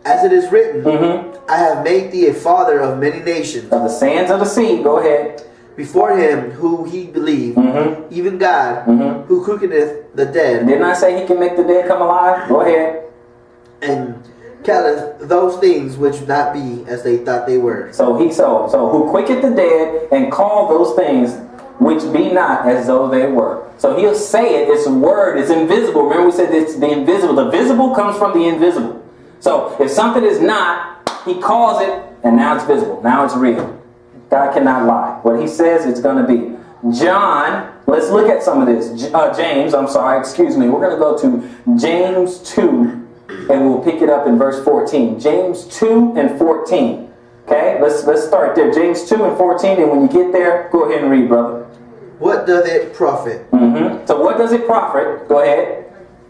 As it is written, I have made thee a father of many nations. Of the sands of the sea. Go ahead. Before him who he believed, even God, who quickeneth the dead. Didn't I say he can make the dead come alive? Go ahead. And calleth those things which not be as they thought they were. So who quicketh the dead and call those things which be not as though they were. So he'll say it. It's a word. It's invisible. Remember we said it's the invisible. The visible comes from the invisible. So if something is not, he calls it, and now it's visible. Now it's real. God cannot lie. What he says, it's going to be. John, let's look at some of this. James, we're going to go to James 2, and we'll pick it up in verse 14. James 2 and 14. Okay, let's start there. James 2 and 14, and when you get there, go ahead and read, brother. What doth it profit? So what does it profit? Go ahead.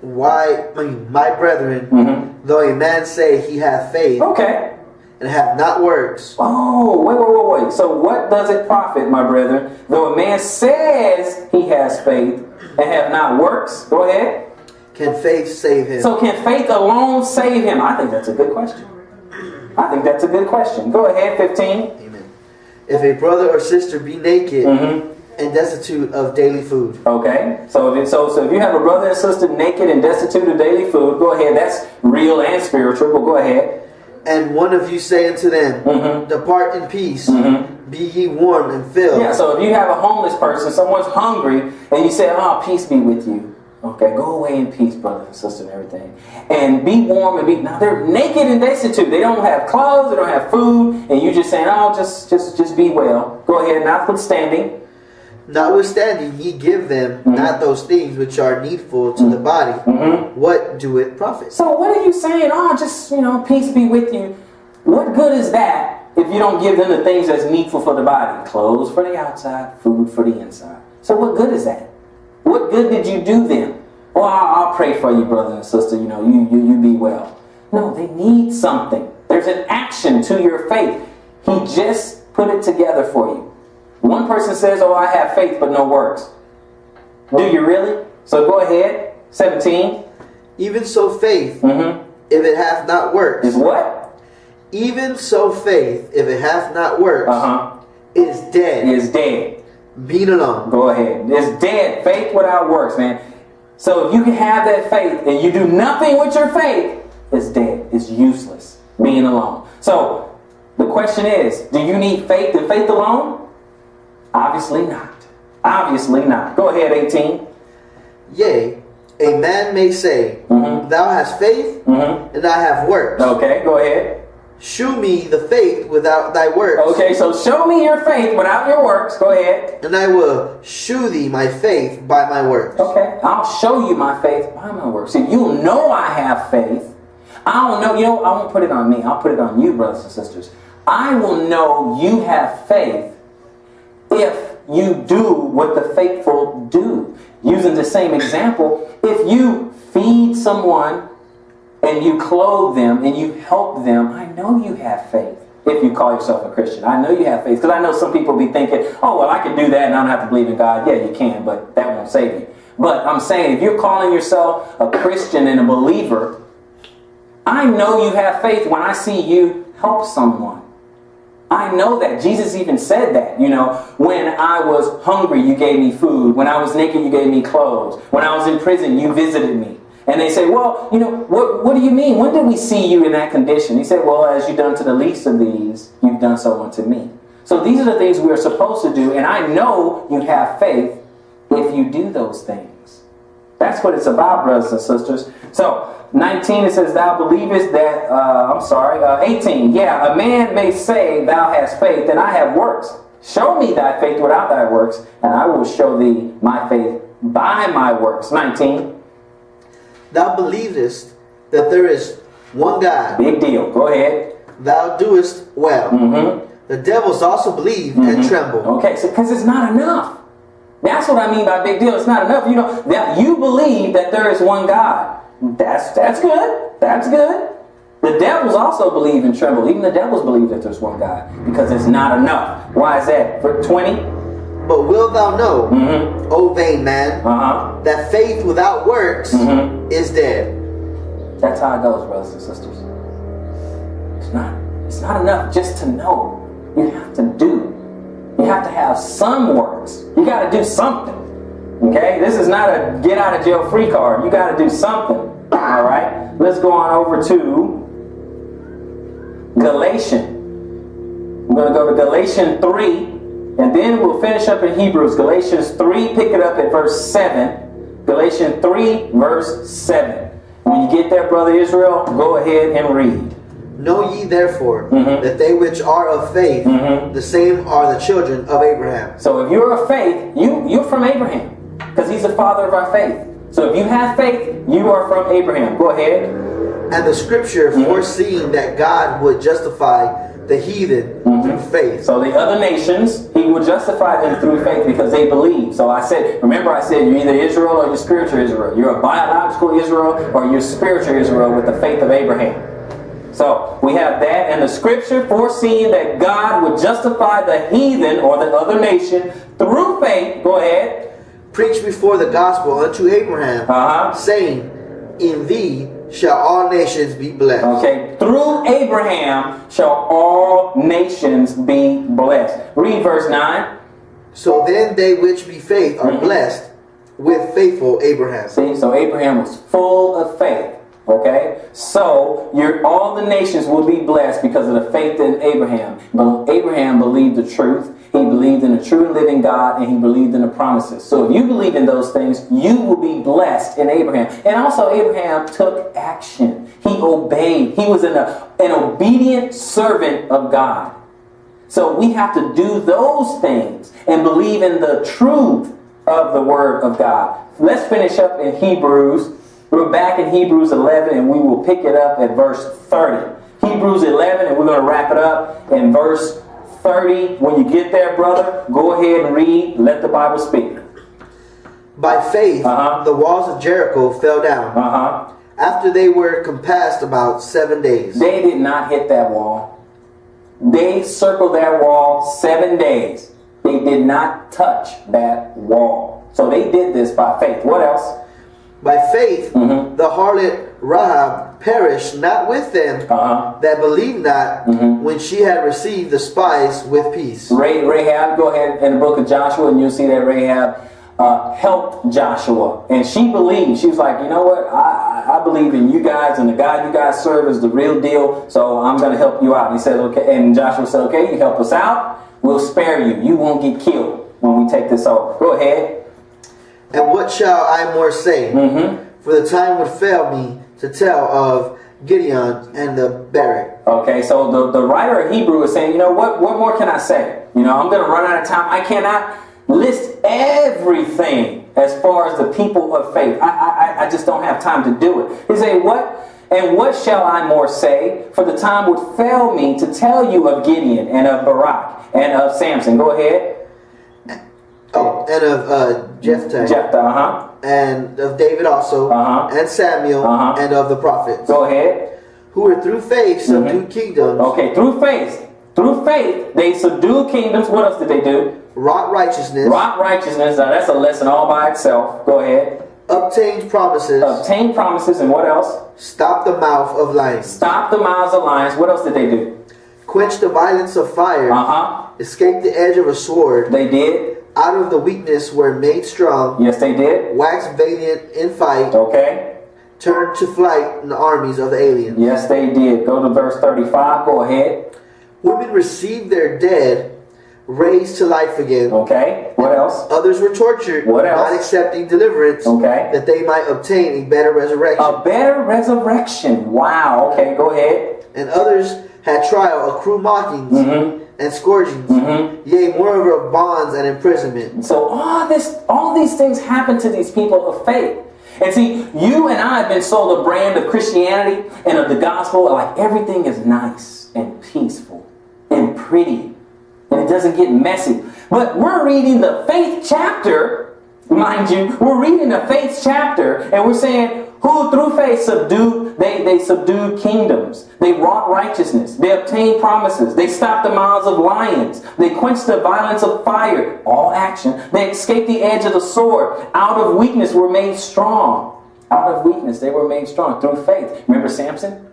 My brethren, though a man say he hath faith, and have not works. Oh, wait. So what does it profit, my brethren, though a man says he has faith and have not works? Go ahead. Can faith save him? So can faith alone save him? I think that's a good question. Go ahead, 15. Amen. If a brother or sister be naked and destitute of daily food. Okay. So if you have a brother and sister naked and destitute of daily food, go ahead. That's real and spiritual, but go ahead. And one of you say unto them, depart in peace, be ye warm and filled. Yeah, so if you have a homeless person, someone's hungry, and you say, oh, peace be with you. Okay, go away in peace, brother and sister and everything. And be warm and be... Now, they're naked and destitute. They don't have clothes, they don't have food, and you just saying, oh, just be well. Go ahead, notwithstanding, ye give them not those things which are needful to the body. What do it profit? So what are you saying? Oh, just, peace be with you. What good is that if you don't give them the things that's needful for the body? Clothes for the outside, food for the inside. So what good is that? What good did you do them? Oh, I'll pray for you, brother and sister. You be well. No, they need something. There's an action to your faith. He just put it together for you. One person says, oh, I have faith but no works. Do you really? So go ahead. 17. Even so faith, if it hath not works. Is what? Even so faith, if it hath not works, is dead. Is dead. Being alone. Go ahead. It's dead. Faith without works, man. So if you can have that faith and you do nothing with your faith, it's dead. It's useless. Being alone. So the question is, do you need faith and faith alone? Obviously not. Obviously not. Go ahead, 18. Yea, a man may say, thou hast faith, and I have works. Okay, go ahead. Shew me the faith without thy works. Okay, so show me your faith without your works. Go ahead. And I will shew thee my faith by my works. Okay, I'll show you my faith by my works. See, you'll know I have faith. I don't know, I won't put it on me. I'll put it on you, brothers and sisters. I will know you have faith if you do what the faithful do. Using the same example, if you feed someone and you clothe them and you help them, I know you have faith. If you call yourself a Christian, I know you have faith. Because I know some people be thinking, oh, well, I can do that and I don't have to believe in God. Yeah, you can, but that won't save you. But I'm saying, if you're calling yourself a Christian and a believer, I know you have faith when I see you help someone. I know that. Jesus even said that, when I was hungry, you gave me food. When I was naked, you gave me clothes. When I was in prison, you visited me. And they say, well, what do you mean? When did we see you in that condition? He said, well, as you've done to the least of these, you've done so unto me. So these are the things we are supposed to do. And I know you have faith if if you do those things. That's what it's about, brothers and sisters. So, 19, it says, thou believest that, 18. Yeah, a man may say, thou hast faith, and I have works. Show me thy faith without thy works, and I will show thee my faith by my works. 19. Thou believest that there is one God. Big deal. Go ahead. Thou doest well. The devils also believe and tremble. Okay, so because it's not enough. That's what I mean by big deal. It's not enough. You know, that you believe that there is one God. That's good. That's good. The devils also believe and tremble. Even the devils believe that there's one God, because it's not enough. Why is that? For 20. But wilt thou know, O vain man, that faith without works is dead. That's how it goes, brothers and sisters. It's not enough just to know. You have to do. You have to have some works. You got to do something. Okay? This is not a get out of jail free card. You got to do something. All right? Let's go on over to Galatians. I'm going to go to Galatians 3, and then we'll finish up in Hebrews. Galatians 3, pick it up at verse 7. Galatians 3, verse 7. When you get there, brother Israel, go ahead and read. Know ye therefore that they which are of faith, the same are the children of Abraham. So if you're of faith, you're from Abraham, because he's the father of our faith. So if you have faith, you are from Abraham. Go ahead. And the scripture foreseeing that God would justify the heathen through faith. So the other nations, he would justify them through faith because they believe. So I said you're either Israel or you're spiritual Israel. You're a biological Israel or you're spiritual Israel with the faith of Abraham. So we have that, and the scripture foreseeing that God would justify the heathen or the other nation through faith. Go ahead. Preach before the gospel unto Abraham, saying, in thee shall all nations be blessed. Okay, through Abraham shall all nations be blessed. Read verse 9. So then they which be faith are blessed with faithful Abraham. See, so Abraham was full of faith. Okay, so all the nations will be blessed because of the faith in Abraham. But Abraham believed the truth. He believed in a true and living God, and he believed in the promises. So if you believe in those things, you will be blessed in Abraham. And also Abraham took action. He obeyed. He was an obedient servant of God. So we have to do those things and believe in the truth of the word of God. Let's finish up in Hebrews. We're back in Hebrews 11, and we will pick it up at verse 30. Hebrews 11, and we're going to wrap it up in verse 30. When you get there, brother, go ahead and read. Let the Bible speak. By faith, the walls of Jericho fell down after they were compassed about 7 days. They did not hit that wall. They circled that wall 7 days. They did not touch that wall. So they did this by faith. What else? By faith, the harlot Rahab perished not with them that believed not when she had received the spies with peace. Rahab, go ahead in the book of Joshua, and you'll see that Rahab helped Joshua. And she believed. She was like, you know what? I believe in you guys, and the God you guys serve is the real deal, so I'm going to help you out. He said, okay. And Joshua said, okay, you help us out, we'll spare you. You won't get killed when we take this over. Go ahead. And what shall I more say? For the time would fail me to tell of Gideon and the Barak. Okay, so the writer of Hebrew is saying, you know, what more can I say? You know, I'm going to run out of time. I cannot list everything as far as the people of faith. I just don't have time to do it. He's saying, what shall I more say? For the time would fail me to tell you of Gideon and of Barak and of Samson. Go ahead. Oh, and of Jephthah. And of David also, and Samuel, and of the prophets. Go ahead. Who were through faith subdued kingdoms. Okay, through faith, they subdued kingdoms. What else did they do? Wrought righteousness. Now that's a lesson all by itself. Go ahead. Obtained promises. And what else? Stopped the mouth of lions. What else did they do? Quenched the violence of fire. Escaped the edge of a sword. They did. Out of the weakness were made strong. Yes, they did. Waxed valiant in fight. Okay. Turned to flight in the armies of the aliens. Yes, they did. Go to verse 35. Go ahead. Women received their dead, raised to life again. Okay. What else? Others were tortured, What else? not accepting deliverance, Okay. that they might obtain a better resurrection. A better resurrection. Wow. Okay, go ahead. And others had trial, accrue mockings, and scourgings, yea, moreover of bonds and imprisonment. So all these things happen to these people of faith. And see, you and I have been sold a brand of Christianity and of the gospel, like everything is nice and peaceful and pretty, and it doesn't get messy. But we're reading the faith chapter, mind you, we're reading the faith chapter, and we're saying, who through faith subdued, they subdued kingdoms. They wrought righteousness. They obtained promises. They stopped the mouths of lions. They quenched the violence of fire. All action. They escaped the edge of the sword. Out of weakness were made strong. Out of weakness they were made strong through faith. Remember Samson?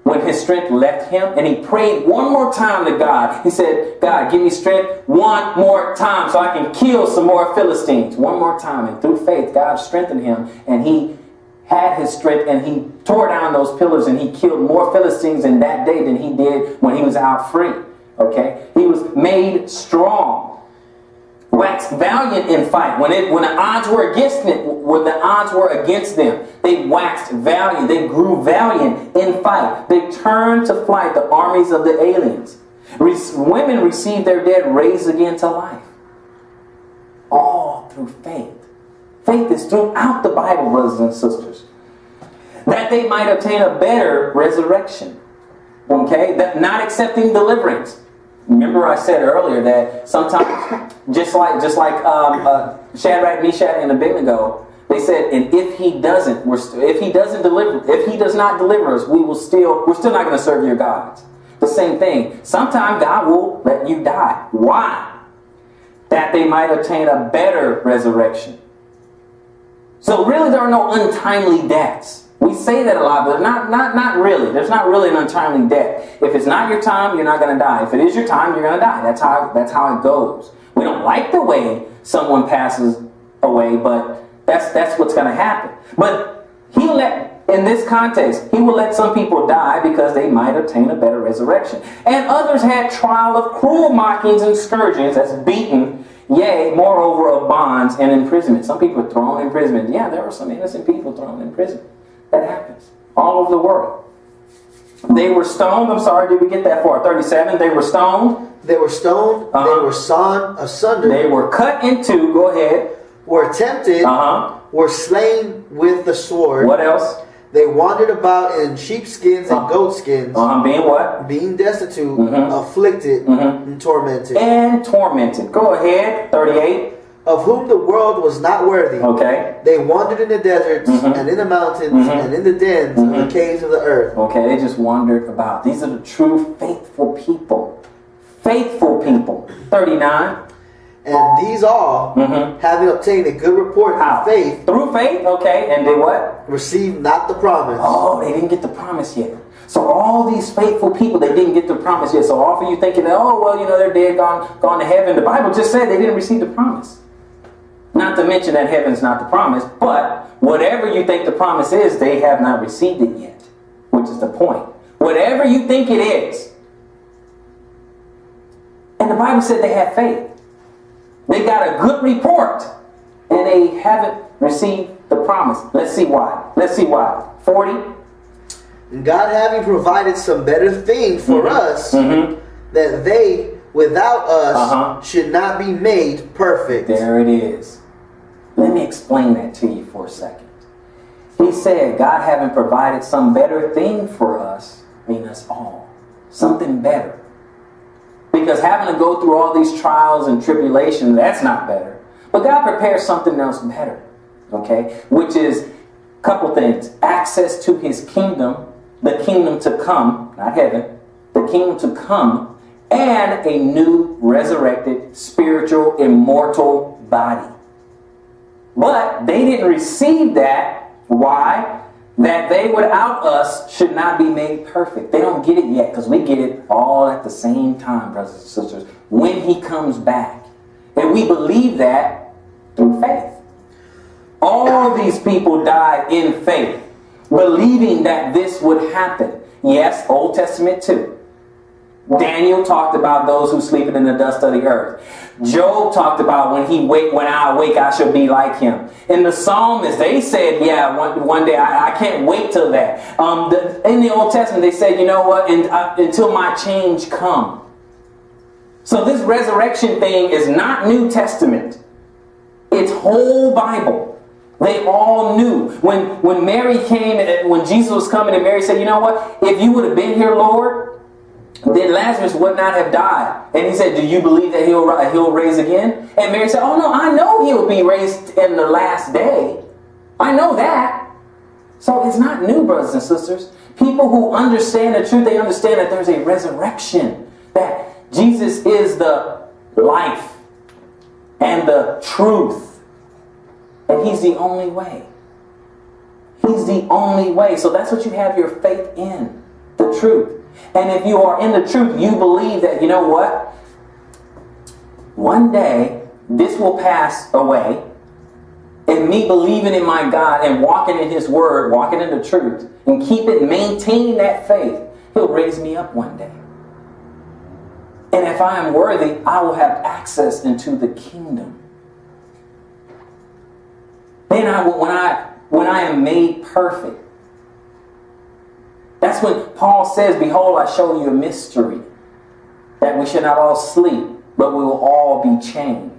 When his strength left him and he prayed one more time to God. He said, God, give me strength one more time so I can kill some more Philistines. One more time. And through faith, God strengthened him, and he had his strength, and he tore down those pillars, and he killed more Philistines in that day than he did when he was out free. Okay? He was made strong. Waxed valiant in fight. When the odds were against them, they waxed valiant. They grew valiant in fight. They turned to flight the armies of the aliens. Women received their dead raised again to life. All through faith. Faith is throughout the Bible, brothers and sisters. That they might obtain a better resurrection. Okay? That not accepting deliverance. Remember I said earlier that sometimes, just like Shadrach, Meshach, and Abednego, they said, and if he does not deliver us, we're still not going to serve your gods. The same thing. Sometimes God will let you die. Why? That they might obtain a better resurrection. So really, there are no untimely deaths. We say that a lot, but not really. There's not really an untimely death. If it's not your time, you're not going to die. If it is your time, you're going to die. That's how it goes. We don't like the way someone passes away, but that's what's going to happen. But in this context, he will let some people die because they might obtain a better resurrection. And others had trial of cruel mockings and scourgings, that's beaten, yea, moreover of bonds and imprisonment. Some people are thrown in prison. Yeah, there were some innocent people thrown in prison. That happens all over the world. They were stoned. I'm sorry, did we get that far? 37. They were stoned. They were stoned. They were sawn asunder. They were cut in two. Go ahead. Were tempted. Were slain with the sword. What else? They wandered about in sheepskins and goatskins. Being what? Being destitute, afflicted, and tormented. And tormented. Go ahead. 38. Of whom the world was not worthy. Okay. They wandered in the deserts and in the mountains and in the dens of the caves of the earth. Okay, they just wandered about. These are the true faithful people. Faithful people. 39. And these all, having obtained a good report through faith. Through faith, okay. And they what? Received not the promise. Oh, they didn't get the promise yet. So all these faithful people, they didn't get the promise yet. So often you thinking, they're dead, gone to heaven. The Bible just said they didn't receive the promise. Not to mention that heaven's not the promise, but whatever you think the promise is, they have not received it yet, which is the point. Whatever you think it is. And the Bible said they have faith. They got a good report, and they haven't received the promise. Let's see why. 40. And God having provided some better thing for us, that they without us should not be made perfect. There it is. Let me explain that to you for a second. He said, God having provided some better thing for us, mean us all. Something better. Because having to go through all these trials and tribulations, that's not better. But God prepares something else better. Okay? Which is a couple things. Access to his kingdom, the kingdom to come, not heaven, the kingdom to come, and a new resurrected, spiritual, immortal body. But they didn't receive that. Why? That they without us should not be made perfect. They don't get it yet because we get it all at the same time, brothers and sisters, when he comes back. And we believe that through faith. All these people died in faith, believing that this would happen. Yes, Old Testament too. Daniel talked about those who sleep in the dust of the earth. Job talked about when I awake, I shall be like him. And the psalmists, they said, yeah, one day I can't wait till that. In the Old Testament, they said, you know what, until my change come. So this resurrection thing is not New Testament. It's whole Bible. They all knew. When Mary came, when Jesus was coming, and Mary said, you know what, if you would have been here, Lord, then Lazarus would not have died. And he said, do you believe that he'll raise again? And Mary said, oh no, I know he'll be raised in the last day. I know that. So it's not new, brothers and sisters. People who understand the truth, they understand that there's a resurrection. That Jesus is the life and the truth. And he's the only way. He's the only way. So that's what you have your faith in. The truth. And if you are in the truth, you believe that, you know what? One day, this will pass away. And me believing in my God and walking in his word, walking in the truth, and maintaining that faith, he'll raise me up one day. And if I am worthy, I will have access into the kingdom. Then when I am made perfect, that's when Paul says, behold, I show you a mystery, that we should not all sleep, but we will all be changed.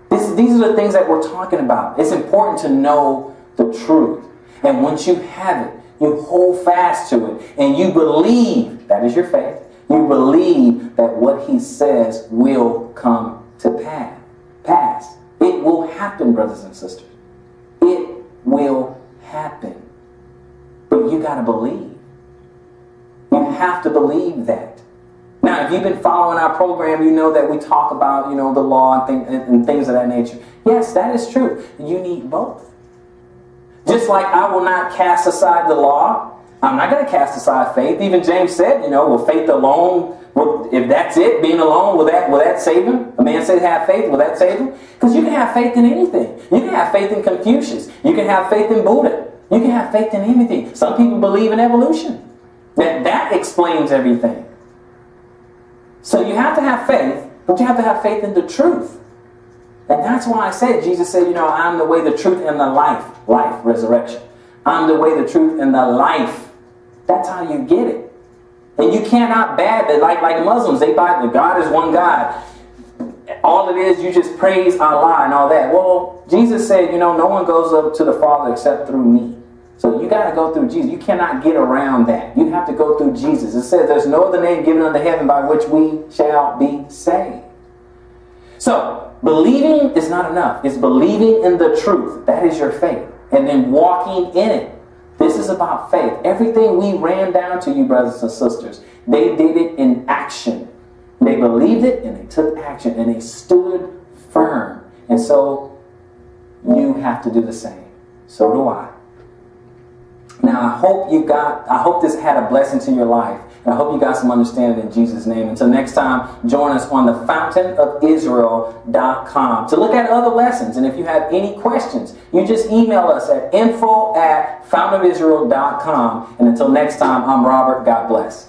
These are the things that we're talking about. It's important to know the truth. And once you have it, you hold fast to it. And you believe, that is your faith, you believe that what he says will come to pass. It will happen, brothers and sisters. It will happen. But you got to believe. You have to believe that. Now, if you've been following our program, you know that we talk about, the law and things of that nature. Yes, that is true. You need both. Just like I will not cast aside the law, I'm not going to cast aside faith. Even James said, will faith alone, if that's it, being alone, will that save him? A man said have faith, will that save him? Because you can have faith in anything. You can have faith in Confucius. You can have faith in Buddha. You can have faith in anything. Some people believe in evolution. That explains everything. So you have to have faith, but you have to have faith in the truth. And that's why I said, Jesus said, I'm the way, the truth, and the life. Life, resurrection. I'm the way, the truth, and the life. That's how you get it. And you cannot bad that like Muslims. They buy that God is one God. All it is, you just praise Allah and all that. Well, Jesus said, no one goes up to the Father except through me. So you got to go through Jesus. You cannot get around that. You have to go through Jesus. It says there's no other name given under heaven by which we shall be saved. So believing is not enough. It's believing in the truth. That is your faith. And then walking in it. This is about faith. Everything we ran down to you, brothers and sisters, they did it in action. They believed it and they took action and they stood firm. And so you have to do the same. So do I. Now, I hope this had a blessing to your life. And I hope you got some understanding in Jesus' name. Until next time, join us on the fountainofisrael.com to look at other lessons. And if you have any questions, you just email us at info@fountainofisrael.com. And until next time, I'm Robert. God bless.